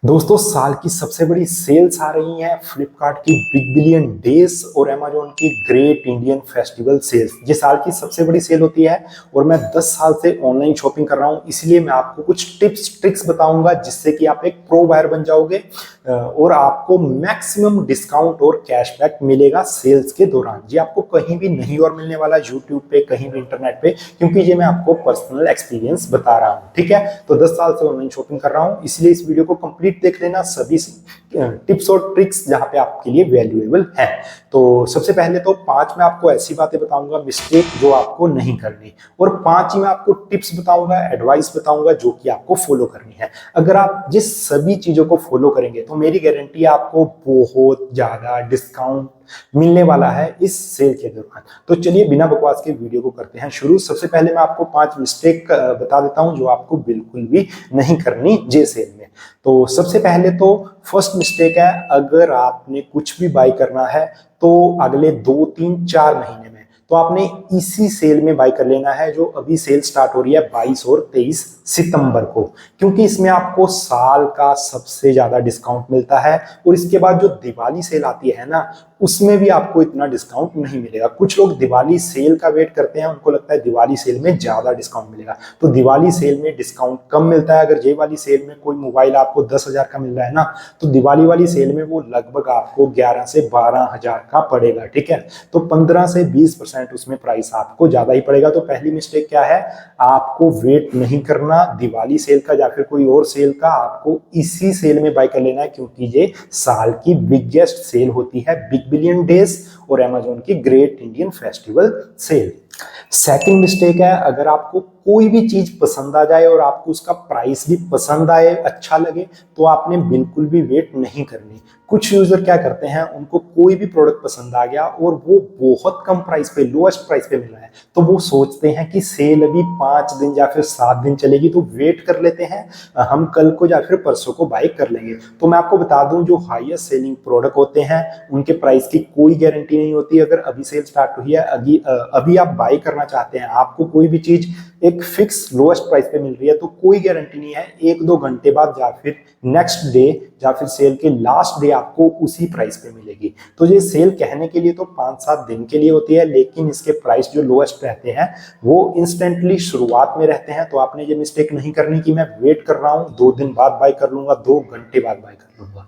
दोस्तों, साल की सबसे बड़ी सेल्स आ रही हैं। फ्लिपकार्ट की बिग बिलियन डेज और अमेजोन की ग्रेट इंडियन फेस्टिवल सेल्स। ये साल की सबसे बड़ी सेल होती है और मैं 10 साल से ऑनलाइन शॉपिंग कर रहा हूं, इसलिए मैं आपको कुछ टिप्स ट्रिक्स बताऊंगा जिससे कि आप एक प्रो बायर बन जाओगे और आपको मैक्सिमम डिस्काउंट और कैशबैक मिलेगा सेल्स के दौरान। ये आपको कहीं भी नहीं और मिलने वाला, यूट्यूब पे, कहीं भी इंटरनेट पे, क्योंकि ये मैं आपको पर्सनल एक्सपीरियंस बता रहा हूँ। ठीक है, तो 10 साल से ऑनलाइन शॉपिंग कर रहा हूँ, इसलिए इस वीडियो को कंप्लीट देख लेना, सभी टिप्स और ट्रिक्स जहां पे आपके लिए वैल्यूएबल है। तो सबसे पहले तो 5 मैं आपको ऐसी बातें बताऊंगा, मिस्टेक जो आपको नहीं करनी, और 5 ही मैं आपको टिप्स बताऊंगा, एडवाइस बताऊंगा जो कि आपको फॉलो करनी है। अगर आप जिस सभी चीजों को फॉलो करेंगे तो मेरी गारंटी है आपको बहुत ज्यादा डिस्काउंट मिलने वाला है इस सेल के दौरान। तो चलिए बिना बकवास के वीडियो को करते हैं शुरू। सबसे पहले मैं आपको 5 मिस्टेक बता देता हूं जो आपको बिल्कुल भी नहीं करनी जे सेल में। तो सबसे पहले तो फर्स्ट मिस्टेक है, अगर आपने कुछ भी बाय करना है तो अगले 2, 3, 4 महीने में, तो आपने इसी सेल में बाय कर लेना है जो अभी सेल स्टार्ट हो रही है 22 और 23 सितंबर को, क्योंकि इसमें आपको साल का सबसे ज्यादा डिस्काउंट मिलता है। और इसके बाद जो दिवाली सेल आती है ना, उसमें भी आपको इतना डिस्काउंट नहीं मिलेगा। कुछ लोग दिवाली सेल का वेट करते हैं, उनको लगता है दिवाली सेल में ज्यादा डिस्काउंट मिलेगा, तो दिवाली सेल में डिस्काउंट कम मिलता है। अगर ये वाली सेल में कोई मोबाइल आपको 10,000 का मिल रहा है ना, तो दिवाली वाली सेल में वो लगभग आपको 11 से 12,000 का पड़ेगा। ठीक है, तो 15 से 20% उसमें प्राइस आपको ज्यादा ही पड़ेगा। तो पहली मिस्टेक क्या है, आपको वेट नहीं करना दिवाली सेल का या फिर कोई और सेल का, आपको इसी सेल में बाय कर लेना है, क्योंकि ये साल की बिगेस्ट सेल होती है, बिग बिलियन डेज और अमेजोन की great Indian festival sale. Second mistake है, अगर आपको कोई भी चीज पसंद आ जाए और आपको उसका प्राइस भी पसंद आए, अच्छा लगे, तो आपने बिल्कुल भी वेट नहीं करनी। कुछ यूजर क्या करते हैं, उनको कोई भी प्रोडक्ट पसंद आ गया और वो बहुत कम प्राइस पे, लोएस्ट प्राइस पे मिल रहा है, तो वो सोचते हैं कि सेल अभी 5 दिन या फिर 7 दिन चलेगी, तो वेट कर लेते हैं, हम कल को या फिर परसों को बाय कर लेंगे। तो मैं आपको बता दूं, जो हाईएस्ट सेलिंग प्रोडक्ट होते हैं उनके प्राइस की कोई गारंटी नहीं होती। अगर अभी सेल स्टार्ट हुई है, अभी आप बाय करना चाहते हैं, आपको कोई भी चीज एक फिक्स लोएस्ट प्राइस पे मिल रही है, तो कोई गारंटी नहीं है 1-2 घंटे बाद या फिर नेक्स्ट डे या फिर सेल के लास्ट डे आपको उसी प्राइस पे मिलेगी। तो ये सेल कहने के लिए तो 5-7 दिन के लिए होती है, लेकिन इसके प्राइस जो लोएस्ट रहते हैं वो इंस्टेंटली शुरुआत में रहते हैं। तो आपने ये मिस्टेक नहीं करनी कि मैं वेट कर रहा हूं, 2 दिन बाद बाय कर लूंगा, 2 घंटे बाद बाय कर लूंगा।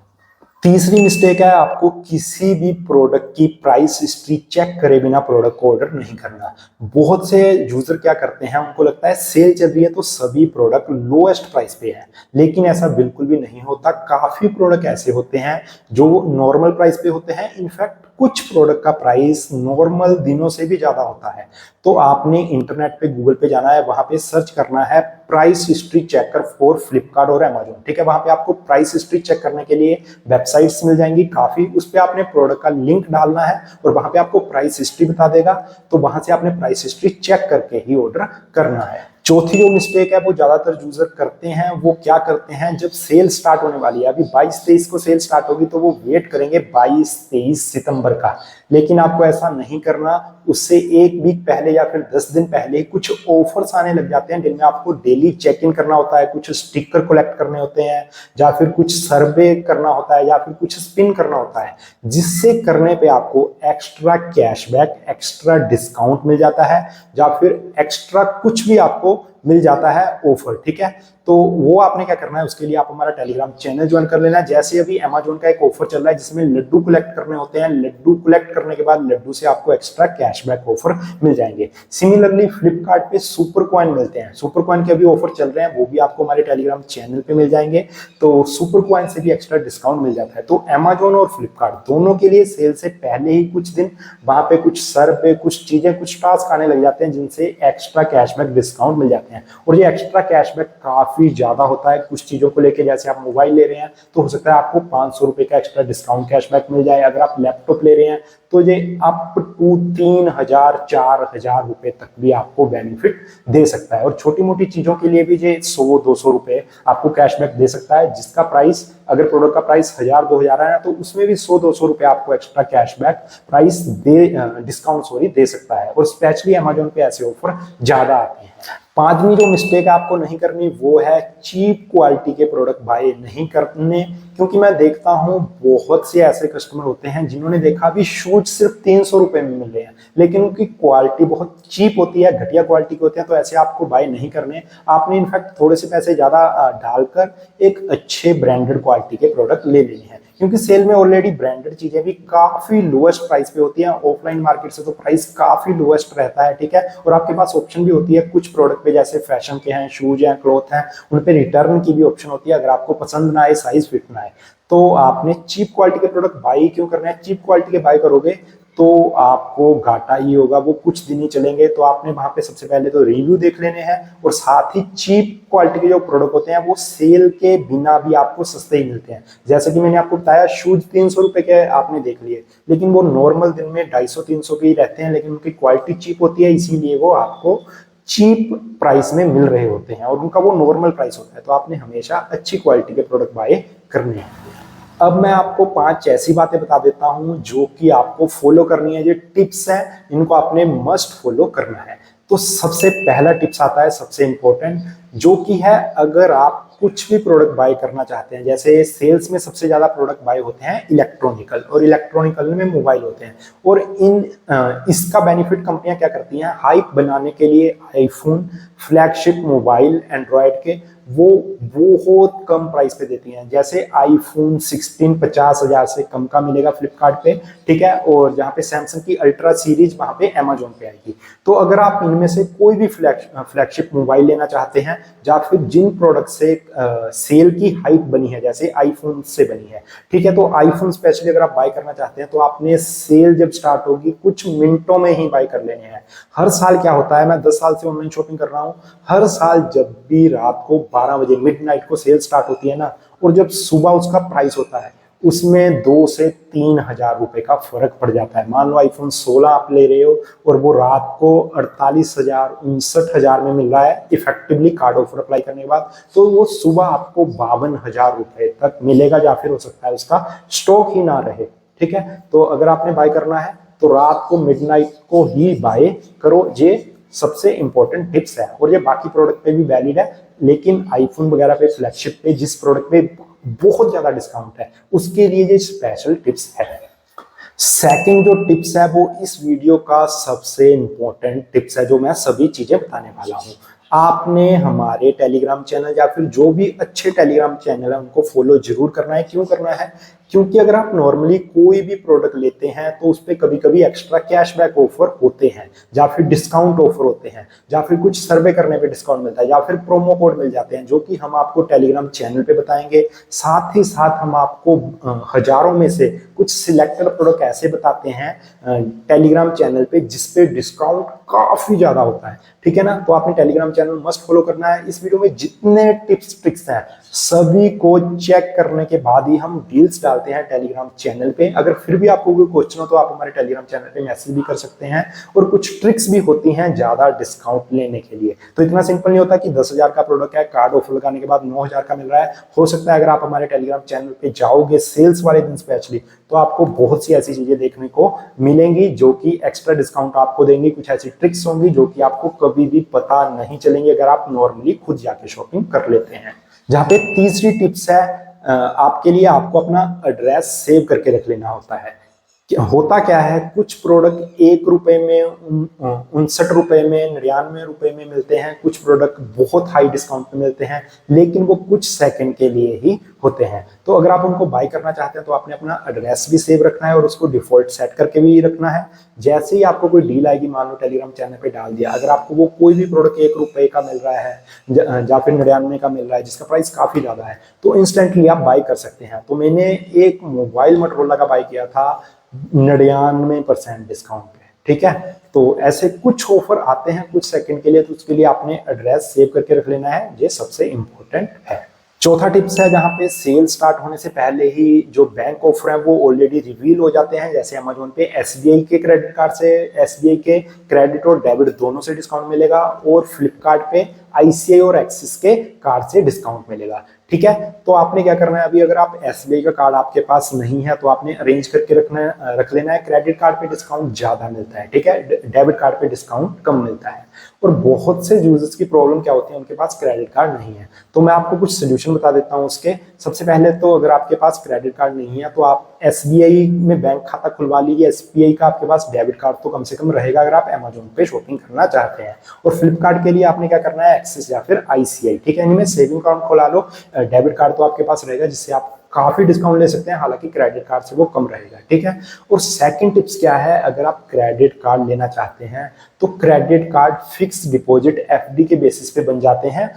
तीसरी मिस्टेक है, आपको किसी भी प्रोडक्ट की प्राइस हिस्ट्री चेक करे बिना प्रोडक्ट को ऑर्डर नहीं करना। बहुत से यूजर क्या करते हैं, उनको लगता है सेल चल रही है तो सभी प्रोडक्ट लोएस्ट प्राइस पे है, लेकिन ऐसा बिल्कुल भी नहीं होता। काफी प्रोडक्ट ऐसे होते हैं जो नॉर्मल प्राइस पे होते हैं, इनफैक्ट कुछ प्रोडक्ट का प्राइस नॉर्मल दिनों से भी ज्यादा होता है। तो आपने इंटरनेट पे, गूगल पे जाना है, वहां पे सर्च करना है price history checker for Flipkart और अमेजोन। ठीक है, वहां पे आपको प्राइस हिस्ट्री चेक करने के लिए वेबसाइट्स मिल जाएंगी काफी, उस पे आपने प्रोडक्ट का लिंक डालना है और वहां पे आपको प्राइस हिस्ट्री बता देगा। तो वहां से आपने प्राइस हिस्ट्री चेक करके ही ऑर्डर करना है। चौथी जो मिस्टेक है वो ज्यादातर यूजर करते हैं, वो क्या करते हैं, जब सेल स्टार्ट होने वाली है, अभी 22-23 को सेल स्टार्ट होगी, तो वो वेट करेंगे 22-23 सितंबर का। लेकिन आपको ऐसा नहीं करना, उससे 1 वीक पहले या फिर 10 दिन पहले कुछ ऑफर्स आने लग जाते हैं जिनमें आपको डेली चेक इन करना होता है, कुछ स्टिकर कलेक्ट करने होते हैं, या फिर कुछ सर्वे करना होता है, या फिर कुछ स्पिन करना होता है, जिससे करने पे आपको एक्स्ट्रा कैशबैक, एक्स्ट्रा डिस्काउंट मिल जाता है, या फिर एक्स्ट्रा कुछ भी आपको मिल जाता है ऑफर। ठीक है, तो वो आपने क्या करना है, उसके लिए आप हमारा टेलीग्राम चैनल ज्वाइन कर लेना है। जैसे अभी अमेजोन का एक ऑफर चल रहा है जिसमें लड्डू कलेक्ट करने होते हैं, लड्डू कलेक्ट करने के बाद लड्डू से आपको एक्स्ट्रा कैशबैक ऑफर मिल जाएंगे। सिमिलरली फ्लिपकार्ट पे सुपर कॉइन मिलते हैं, सुपर कॉइन के अभी ऑफर चल रहे हैं, वो भी आपको हमारे टेलीग्राम चैनल पे मिल जाएंगे। तो सुपर कॉइन से भी एक्स्ट्रा डिस्काउंट मिल जाता है। तो अमेजोन और फ्लिपकार्ट दोनों के लिए सेल से पहले ही कुछ दिन वहां पे कुछ सर्वे, कुछ चीजें, कुछ टास्क आने लग जाते हैं जिनसे एक्स्ट्रा कैशबैक, डिस्काउंट मिल जाते हैं। और ये एक्स्ट्रा कैशबैक काफी ज्यादा होता है कुछ चीजों को लेके। जैसे आप मोबाइल ले रहे हैं तो हो सकता है आपको 500 रुपए का एक्स्ट्रा डिस्काउंट कैशबैक मिल जाए। अगर आप लैपटॉप ले रहे हैं तो ये अप टू 3,000, 4,000 रुपए तक भी आपको बेनिफिट दे सकता है। और छोटी मोटी चीजों के लिए भी ये 100-200 रुपए आपको कैशबैक दे सकता है, जिसका प्राइस, अगर प्रोडक्ट का प्राइस 1,000-2,000 है ना, तो उसमें भी 100-200 रुपए आपको एक्स्ट्रा कैशबैक प्राइस डिस्काउंट दे सकता है। और स्पेशली अमेजोन पे ऐसे ऑफर ज्यादा आते हैं। पांचवी जो मिस्टेक आपको नहीं करनी वो है चीप क्वालिटी के प्रोडक्ट बाय नहीं करने, क्योंकि मैं देखता हूं बहुत से ऐसे कस्टमर होते हैं जिन्होंने देखा भी शूज सिर्फ 300 रुपए में मिल रहे हैं लेकिन उनकी क्वालिटी बहुत चीप होती है, घटिया क्वालिटी के होते हैं, तो ऐसे आपको बाय नहीं करने। आपने इनफैक्ट थोड़े से पैसे ज्यादा डालकर एक अच्छे ब्रांडेड क्वालिटी के प्रोडक्ट ले लेने हैं, क्योंकि सेल में ऑलरेडी ब्रांडेड चीजें भी काफी लोएस्ट प्राइस पे होती हैं। ऑफलाइन मार्केट से तो प्राइस काफी लोएस्ट रहता है, ठीक है। और आपके पास ऑप्शन भी होती है कुछ प्रोडक्ट पे, जैसे फैशन के हैं, शूज हैं, क्लॉथ हैं, उन पे रिटर्न की भी ऑप्शन होती है अगर आपको पसंद ना आए, साइज फिट ना आए। तो आपने चीप क्वालिटी के प्रोडक्ट बाई क्यों करना है? चीप क्वालिटी के बाई करोगे तो आपको घाटा ही होगा, वो कुछ दिन ही चलेंगे। तो आपने वहां पे सबसे पहले तो रिव्यू देख लेने हैं, और साथ ही चीप क्वालिटी के जो प्रोडक्ट होते हैं वो सेल के बिना भी आपको सस्ते ही मिलते हैं। जैसे कि मैंने आपको बताया शूज 300 रुपए के आपने देख लिए, लेकिन वो नॉर्मल दिन में 250-300 के ही रहते हैं, लेकिन उनकी क्वालिटी चीप होती है, इसीलिए वो आपको चीप प्राइस में मिल रहे होते हैं और उनका वो नॉर्मल प्राइस होता है। तो आपने हमेशा अच्छी क्वालिटी के प्रोडक्ट बाय करने हैं। अब मैं आपको 5 ऐसी बातें बता देता हूं जो कि आपको फॉलो करनी है, ये टिप्स हैं, इनको आपने मस्ट फॉलो करना है। तो सबसे पहला टिप्स आता है सबसे इंपॉर्टेंट, जो कि है अगर आप कुछ भी प्रोडक्ट बाय करना चाहते हैं, जैसे सेल्स में सबसे ज्यादा प्रोडक्ट बाय होते हैं इलेक्ट्रॉनिकल, और इलेक्ट्रॉनिकल में मोबाइल होते हैं, और इसका बेनिफिट कंपनियां क्या करती हैं, हाइप बनाने के लिए आईफोन, फ्लैगशिप मोबाइल एंड्रॉयड के वो बहुत कम प्राइस पे देती हैं। जैसे आईफोन 16 50,000 से कम का मिलेगा फ्लिपकार्ट पे, ठीक है, और जहाँ पे सैमसंग की अल्ट्रा सीरीज वहां पे अमेजोन पे आएगी। तो अगर आप इनमें से कोई भी फ्लैगशिप मोबाइल लेना चाहते हैं, या फिर जिन प्रोडक्ट से सेल की हाइप बनी है, जैसे आईफोन से बनी है, ठीक है, तो आईफोन स्पेशली अगर आप बाय करना चाहते हैं तो आपने सेल जब स्टार्ट होगी कुछ मिनटों में ही बाय कर लेने हैं। हर साल क्या होता है, मैं 10 साल से ऑनलाइन शॉपिंग कर रहा हूं, हर साल जब भी रात को 12 बजे मिडनाइट को सेल स्टार्ट होती है ना, और जब सुबह उसका प्राइस होता है उसमें 2 से 3 हजार रुपए का फर्क पड़ जाता है। मान लो आईफोन 16 आप ले रहे हो और वो रात को 48,000 59,000 में मिल रहा है इफेक्टिवली कार्ड ऑफर अप्लाई करने के बाद, तो वो सुबह आपको 52,000 रुपए तक मिलेगा, या फिर हो सकता है उसका स्टॉक ही ना रहे, ठीक है। तो अगर आपने बाय करना है तो रात को मिडनाइट को ही बाय करो, ये सबसे इंपॉर्टेंट टिप्स है। और ये बाकी प्रोडक्ट पे भी वैलिड है, लेकिन आईफोन वगैरह पे, फ्लैगशिप पे, जिस प्रोडक्ट पे बहुत ज्यादा डिस्काउंट है उसके लिए ये स्पेशल टिप्स है। सेकंड जो टिप्स है वो इस वीडियो का सबसे इंपॉर्टेंट टिप्स है, जो मैं सभी चीजें बताने वाला हूं। आपने हमारे टेलीग्राम चैनल या फिर जो भी अच्छे टेलीग्राम चैनल है उनको फॉलो जरूर करना है। क्यों करना है? क्योंकि अगर आप नॉर्मली कोई भी प्रोडक्ट लेते हैं तो उस पर कभी कभी एक्स्ट्रा कैशबैक ऑफर होते हैं, या फिर डिस्काउंट ऑफर होते हैं, या फिर कुछ सर्वे करने पे डिस्काउंट मिलता है, या फिर प्रोमो कोड मिल जाते हैं, जो कि हम आपको टेलीग्राम चैनल पे बताएंगे। साथ ही साथ हम आपको हजारों में से कुछ सिलेक्टेड प्रोडक्ट ऐसे बताते हैं टेलीग्राम चैनल पे जिसपे डिस्काउंट काफी ज्यादा होता है, ठीक है ना। तो आपने टेलीग्राम चैनल मस्ट फॉलो करना है। इस वीडियो में जितने टिप्स ट्रिक्स हैं सभी को चेक करने के बाद ही हम डील्स डालते हैं टेलीग्राम चैनल पे। अगर फिर भी आपको कोई क्वेश्चन हो तो आप हमारे टेलीग्राम चैनल पे मैसेज भी कर सकते हैं, और कुछ ट्रिक्स भी होती हैं ज्यादा डिस्काउंट लेने के लिए। तो इतना सिंपल नहीं होता कि 10,000 का प्रोडक्ट है, कार्ड ऑफर लगाने के बाद 9,000 का मिल रहा है। हो सकता है अगर आप हमारे टेलीग्राम चैनल पे जाओगे सेल्स वाले दिन स्पेशली, तो आपको बहुत सी ऐसी चीजें देखने को मिलेंगी जो कि एक्स्ट्रा डिस्काउंट आपको देंगी। कुछ ऐसी ट्रिक्स होंगी जो कि आपको कभी भी पता नहीं चलेंगी अगर आप नॉर्मली खुद जाके शॉपिंग कर लेते हैं। जहां पे तीसरी टिप्स है, आपके लिए आपको अपना एड्रेस सेव करके रख लेना होता है। होता क्या है, कुछ प्रोडक्ट 1 रुपए में, 59 रुपए में, 99 रुपए में मिलते हैं, कुछ प्रोडक्ट बहुत हाई डिस्काउंट में मिलते हैं, लेकिन वो कुछ सेकंड के लिए ही होते हैं। तो अगर आप उनको बाय करना चाहते हैं तो आपने अपना एड्रेस भी सेव रखना है और उसको डिफॉल्ट सेट करके भी रखना है। जैसे ही आपको कोई डील आएगी, मान लो टेलीग्राम चैनल पे डाल दिया, अगर आपको वो कोई भी प्रोडक्ट 1 रुपए का मिल रहा है या फिर 99 का मिल रहा है जिसका प्राइस काफी ज्यादा है, तो इंस्टेंटली आप बाय कर सकते हैं। तो मैंने एक मोबाइल मोटरोला का बाय किया था 99% डिस्काउंट पे, ठीक है। तो ऐसे कुछ ऑफर आते हैं कुछ सेकंड के लिए, तो उसके लिए आपने एड्रेस सेव करके रख लेना है, ये सबसे इंपॉर्टेंट है। चौथा टिप्स है, जहां पे सेल स्टार्ट होने से पहले ही जो बैंक ऑफर है वो ऑलरेडी रिवील हो जाते हैं। जैसे अमेजोन पे एसबीआई के क्रेडिट कार्ड से, एसबीआई के क्रेडिट और डेबिट दोनों से डिस्काउंट मिलेगा, और फ्लिपकार्ट पे आईसीआई और एक्सिस के कार्ड से डिस्काउंट मिलेगा। ठीक है, तो आपने क्या करना है, अभी अगर आप एसबीआई का कार्ड आपके पास नहीं है तो आपने अरेंज करके रख लेना है। क्रेडिट कार्ड पे डिस्काउंट ज्यादा मिलता है, ठीक है, डेबिट कार्ड पे डिस्काउंट कम मिलता है। और बहुत से यूजर्स की प्रॉब्लम क्या होती है, उनके पास क्रेडिट कार्ड नहीं है, तो मैं आपको कुछ सोल्यूशन बता देता हूं उसके। सबसे पहले तो अगर आपके पास क्रेडिट कार्ड नहीं है तो आप एसबीआई में बैंक खाता खुलवा लीजिए। एसबीआई का आपके पास डेबिट कार्ड तो कम से कम रहेगा अगर आप अमेजोन पे शॉपिंग करना चाहते हैं। और फ्लिपकार्ट के लिए आपने क्या करना है, एक्सिस या फिर आईसीआई, ठीक है, इनमें सेविंग अकाउंट खुला लो। डेबिट कार्ड तो आपके पास रहेगा जिससे आप काफी डिस्काउंट ले सकते हैं, हालांकि क्रेडिट कार्ड से वो कम रहेगा। ठीक है, और सेकंड टिप्स क्या है, अगर आप क्रेडिट कार्ड लेना चाहते हैं तो credit card fix deposit FD के बेसिस पे बन जाते हैं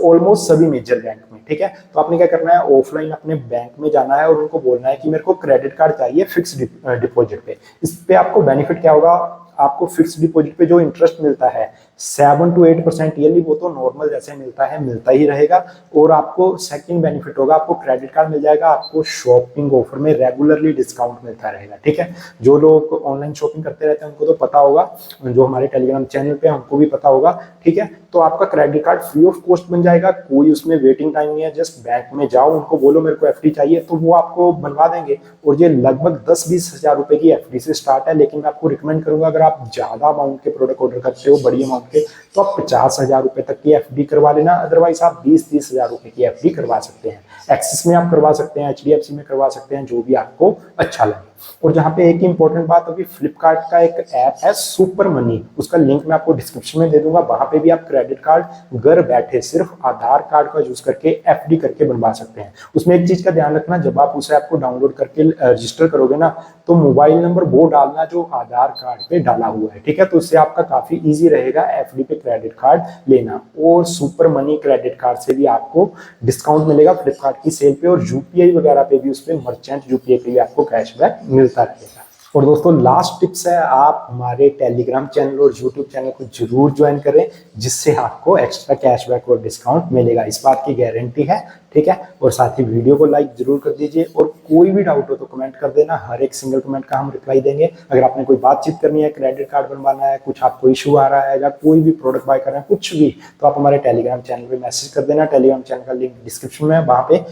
ऑलमोस्ट सभी मेजर बैंक में। ठीक है, तो आपने क्या करना है, ऑफलाइन अपने बैंक में जाना है और उनको बोलना है कि मेरे को क्रेडिट कार्ड चाहिए फिक्स डिपॉजिट पे। इस पे आपको बेनिफिट क्या होगा, आपको फिक्स डिपॉजिट पे जो इंटरेस्ट मिलता है 7 to 8% ईयरली, वो तो नॉर्मल जैसे मिलता है मिलता ही रहेगा। और आपको सेकंड बेनिफिट होगा, आपको क्रेडिट कार्ड मिल जाएगा, आपको शॉपिंग ऑफर में रेगुलरली डिस्काउंट मिलता रहेगा। ठीक है, जो लोग ऑनलाइन शॉपिंग करते रहते हैं उनको तो पता होगा, जो हमारे टेलीग्राम चैनल पे उनको भी पता होगा। ठीक है, तो आपका credit card free of cost बन जाएगा, कोई उसमें वेटिंग टाइम नहीं है। जस्ट बैंक में जाओ, उनको बोलो मेरे को एफडी चाहिए, तो वो आपको बनवा देंगे। और ये लगभग 10-20 हजार रुपए की एफडी से स्टार्ट है, लेकिन मैं आपको रिकमेंड करूंगा अगर आप ज्यादा अमाउंट के प्रोडक्ट ऑर्डर करते हो, बड़ी अमाउंट के, तो आप 50,000 रुपए तक की एफडी करवा लेना। अदरवाइज आप 20-30 हजार रुपए की एफडी करवा सकते हैं। एक्सिस में आप करवा सकते हैं, एचडीएफसी में करवा सकते हैं, जो भी आपको अच्छा लगे। और जहां पे एक इंपॉर्टेंट बात होगी, फ्लिपकार्ट का एक ऐप है सुपर मनी, उसका लिंक मैं आपको डिस्क्रिप्शन में दे दूंगा। वहां पे भी आप क्रेडिट कार्ड घर बैठे सिर्फ आधार कार्ड का यूज करके एफडी करके बनवा सकते हैं। उसमें एक चीज का ध्यान रखना, जब आप उस ऐप को डाउनलोड करके रजिस्टर करोगे ना, तो मोबाइल नंबर वो डालना जो आधार कार्ड पे डाला हुआ है। ठीक है, तो उससे आपका काफी ईजी रहेगा एफडी पे क्रेडिट कार्ड लेना। और सुपर मनी क्रेडिट कार्ड से भी आपको डिस्काउंट मिलेगा फ्लिपकार्ट की सेल पे, और यूपीआई वगैरह पे भी, उस पे मर्चेंट यूपीआई पे भी आपको कैशबैक मिलता रहेगा। और दोस्तों लास्ट टिप्स है, आप हमारे टेलीग्राम चैनल और यूट्यूब चैनल को जरूर ज्वाइन करें, जिससे आपको एक्स्ट्रा कैशबैक और डिस्काउंट मिलेगा, इस बात की गारंटी है। ठीक है, और साथ ही वीडियो को लाइक जरूर कर दीजिए, और कोई भी डाउट हो तो कमेंट कर देना, हर एक सिंगल कमेंट का हम रिप्लाई देंगे। अगर आपने कोई बातचीत करनी है, क्रेडिट कार्ड बनवाना है, कुछ आपको इशू आ रहा है, या कोई भी प्रोडक्ट बाय कर रहे हैं, कुछ भी, तो आप हमारे टेलीग्राम चैनल पे मैसेज कर देना। टेलीग्राम चैनल का लिंक डिस्क्रिप्शन में है, वहां पे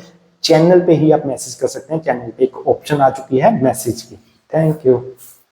चैनल पे ही आप मैसेज कर सकते हैं। चैनल पे एक ऑप्शन आ चुकी है मैसेज की। Thank you.